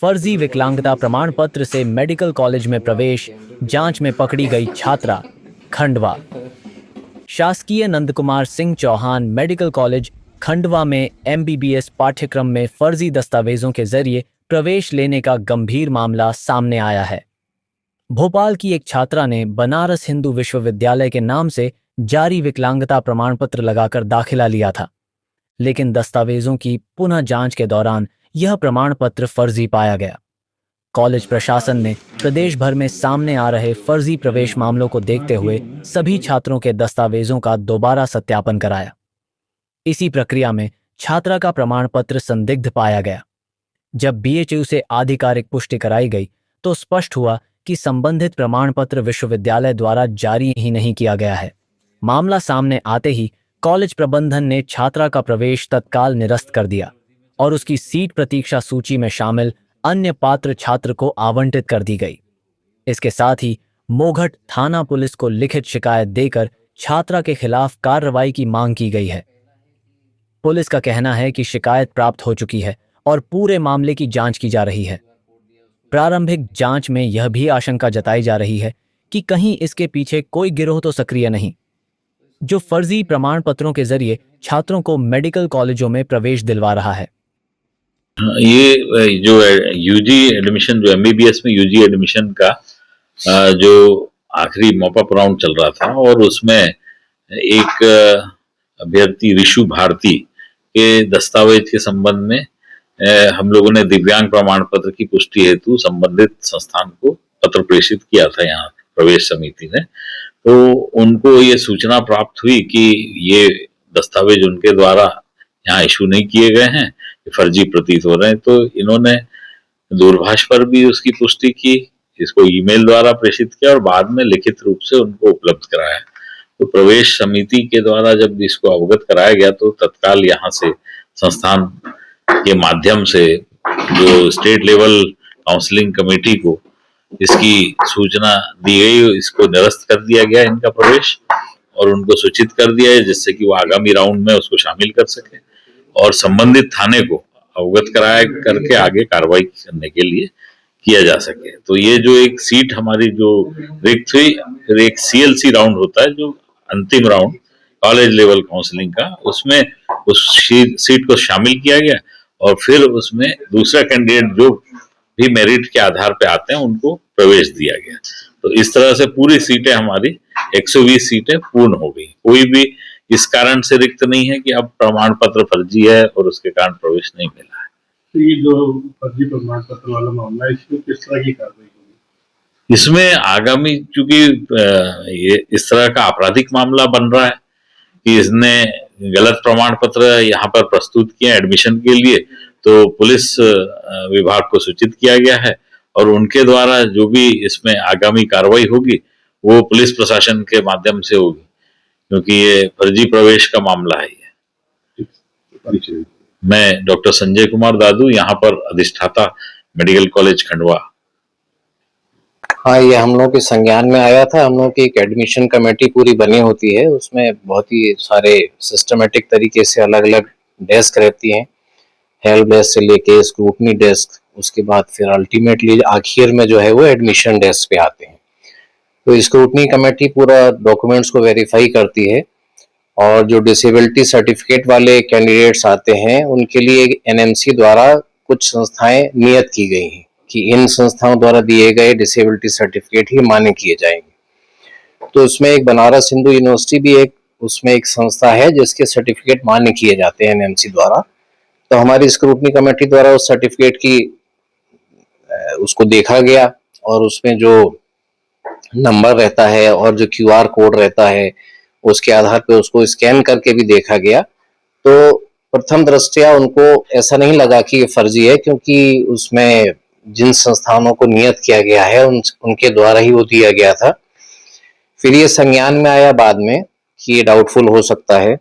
फर्जी विकलांगता प्रमाण पत्र से मेडिकल कॉलेज में प्रवेश, जांच में पकड़ी गई छात्रा। खंडवा। शासकीय नंदकुमार सिंह चौहान मेडिकल कॉलेज खंडवा में एमबीबीएस पाठ्यक्रम में फर्जी दस्तावेजों के जरिए प्रवेश लेने का गंभीर मामला सामने आया है। भोपाल की एक छात्रा ने बनारस हिंदू विश्वविद्यालय के नाम से जारी विकलांगता प्रमाण पत्र लगाकर दाखिला लिया था, लेकिन दस्तावेजों की पुनः जांच के दौरान यह प्रमाण पत्र फर्जी पाया गया। कॉलेज प्रशासन ने प्रदेश भर में सामने आ रहे फर्जी प्रवेश मामलों को देखते हुए सभी छात्रों के दस्तावेजों का दोबारा सत्यापन कराया। इसी प्रक्रिया में छात्रा का प्रमाण पत्र संदिग्ध पाया गया। जब बीएचयू से आधिकारिक पुष्टि कराई गई तो स्पष्ट हुआ कि संबंधित प्रमाण पत्र विश्वविद्यालय द्वारा जारी ही नहीं किया गया है। मामला सामने आते ही कॉलेज प्रबंधन ने छात्रा का प्रवेश तत्काल निरस्त कर दिया और उसकी सीट प्रतीक्षा सूची में शामिल अन्य पात्र छात्र को आवंटित कर दी गई। इसके साथ ही मोघट थाना पुलिस को लिखित शिकायत देकर छात्रा के खिलाफ कार्रवाई की मांग की गई है। पुलिस का कहना है कि शिकायत प्राप्त हो चुकी है और पूरे मामले की जांच की जा रही है। प्रारंभिक जांच में यह भी आशंका जताई जा रही है कि कहीं इसके पीछे कोई गिरोह तो सक्रिय नहीं, जो फर्जी प्रमाण पत्रों के जरिए छात्रों को मेडिकल कॉलेजों में प्रवेश दिलवा रहा है। ये जो यूजी एडमिशन, जो एमबीबीएस में यूजी एडमिशन का जो आखिरी मॉपअप राउंड चल रहा था और उसमें एक अभ्यर्थी ऋषु भारती के दस्तावेज के संबंध में हम लोगों ने दिव्यांग प्रमाण पत्र की पुष्टि हेतु संबंधित संस्थान को पत्र प्रेषित किया था यहाँ प्रवेश समिति ने। तो उनको ये सूचना प्राप्त हुई कि ये दस्तावेज उनके द्वारा यहाँ इशू नहीं किए गए हैं, फर्जी प्रतीत हो रहे हैं। तो इन्होंने दूरभाष पर भी उसकी पुष्टि की, इसको ईमेल द्वारा प्रेषित किया और बाद में लिखित रूप से उनको उपलब्ध कराया। तो प्रवेश समिति के द्वारा जब इसको अवगत कराया गया तो तत्काल यहाँ से संस्थान के माध्यम से जो स्टेट लेवल काउंसलिंग कमेटी को इसकी सूचना दी गई, इसको निरस्त कर दिया गया इनका प्रवेश और उनको सूचित कर दिया है जिससे कि वो आगामी राउंड में उसको शामिल कर सके और संबंधित थाने को अवगत कराया करके आगे कार्रवाई करने के लिए किया जा सके। तो ये जो एक सीट हमारी जो रिक्त हुई, फिर एक सीएलसी राउंड होता है जो अंतिम राउंड कॉलेज लेवल काउंसलिंग का, उसमें उस सीट को शामिल किया गया और फिर उसमें दूसरा कैंडिडेट जो भी मेरिट के आधार पे आते हैं उनको प्रवेश दिया गया। तो इस तरह से पूरी सीटें हमारी 120 सीटें पूर्ण हो गई। कोई भी इस कारण से रिक्त नहीं है कि अब प्रमाण पत्र फर्जी है और उसके कारण प्रवेश नहीं मिला है। तो ये जो फर्जी प्रमाण पत्र वाला मामला है, इसमें किस तरह की कार्रवाई होगी? इसमें आगामी, चूंकि ये इस तरह का आपराधिक मामला बन रहा है कि इसने गलत प्रमाण पत्र यहाँ पर प्रस्तुत किए एडमिशन के लिए, तो पुलिस विभाग को सूचित किया गया है और उनके द्वारा जो भी इसमें आगामी कार्रवाई होगी वो पुलिस प्रशासन के माध्यम से होगी, क्योंकि ये फर्जी प्रवेश का मामला है। ये मैं डॉक्टर संजय कुमार दादू, यहाँ पर अधिष्ठाता मेडिकल कॉलेज खंडवा। हाँ, ये हम लोग के संज्ञान में आया था। हम लोग की एक एडमिशन कमेटी पूरी बनी होती है, उसमें बहुत ही सारे सिस्टमेटिक तरीके से अलग अलग डेस्क रहती हैं, हेल्प डेस्क से लेके स्क्रूटनी डेस्क, उसके बाद फिर अल्टीमेटली आखिर में जो है वो एडमिशन डेस्क पे आते हैं। तो स्क्रूटनी कमेटी पूरा डॉक्यूमेंट्स को वेरीफाई करती है और जो डिसेबिलिटी सर्टिफिकेट वाले कैंडिडेट्स आते हैं उनके लिए एनएमसी द्वारा कुछ संस्थाएं नियत की गई हैं कि इन संस्थाओं द्वारा दिए गए डिसेबिलिटी सर्टिफिकेट ही मान्य किए जाएंगे। तो उसमें एक बनारस हिंदू यूनिवर्सिटी भी उसमें एक संस्था है जिसके सर्टिफिकेट मान्य किए जाते हैं एनएमसी द्वारा। तो हमारी स्क्रूटनी कमेटी द्वारा उस सर्टिफिकेट की उसको देखा गया और उसमें जो नंबर रहता है और जो क्यूआर कोड रहता है उसके आधार पे उसको स्कैन करके भी देखा गया। तो प्रथम दृष्टया उनको ऐसा नहीं लगा कि ये फर्जी है, क्योंकि उसमें जिन संस्थानों को नियत किया गया है उनके द्वारा ही वो दिया गया था। फिर ये संज्ञान में आया बाद में कि ये डाउटफुल हो सकता है,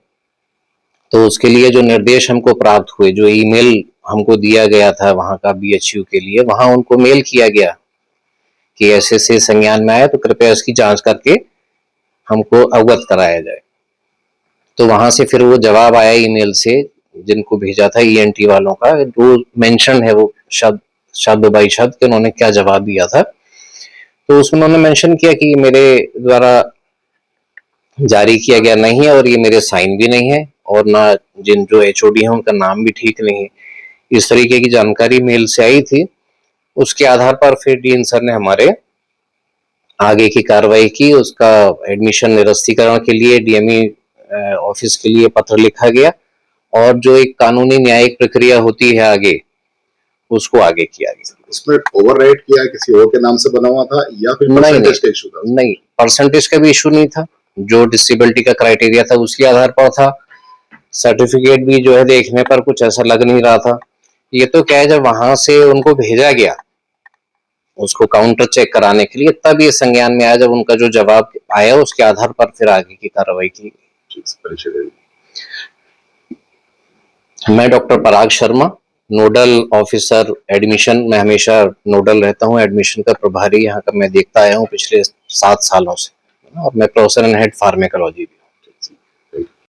तो उसके लिए जो निर्देश हमको प्राप्त हुए, जो ईमेल हमको दिया गया था वहां का बीएचयू के लिए, वहां उनको मेल किया गया कि ऐसे से संज्ञान में आया तो कृपया इसकी जांच करके हमको अवगत कराया जाए। तो वहां से फिर वो जवाब आया ईमेल से जिनको भेजा था ईएनटी वालों का, वो मेंशन है वो शब्द शब्द बाई शब्द कि उन्होंने क्या जवाब दिया था। तो उसमें उन्होंने मेंशन किया कि मेरे द्वारा जारी किया गया नहीं है और ये मेरे साइन भी नहीं है और ना जिन जो एचओडी हैं उनका नाम भी ठीक नहीं है। इस तरीके की जानकारी मेल से आई थी। उसके आधार पर फिर डीन सर ने हमारे आगे की कार्रवाई की। उसका एडमिशन निरस्तीकरण के लिए डीएमई ऑफिस के लिए पत्र लिखा गया और जो एक कानूनी न्यायिक प्रक्रिया होती है आगे, उसको आगे किया गया। उसमें ओवरराइट किया किसी और के नाम से बना हुआ था या फिर परसेंटेज का इशू था? नहीं, परसेंटेज का भी इशू नहीं था। जो डिसेबिलिटी का क्राइटेरिया था उसके आधार पर था। सर्टिफिकेट भी जो है देखने पर कुछ ऐसा लग नहीं रहा था। ये तो क्या है, जब वहां से उनको भेजा गया उसको काउंटर चेक कराने के लिए, तब ये संज्ञान में आया, जब उनका जो जवाब आया उसके आधार पर फिर आगे की कार्रवाई की गई। मैं डॉक्टर पराग शर्मा, नोडल ऑफिसर एडमिशन। मैं हमेशा नोडल रहता हूँ, एडमिशन का प्रभारी यहाँ का मैं देखता आया हूँ पिछले 7 सालों से, और मैं प्रोफेसर एंड हेड फार्मेकोलॉजी भी।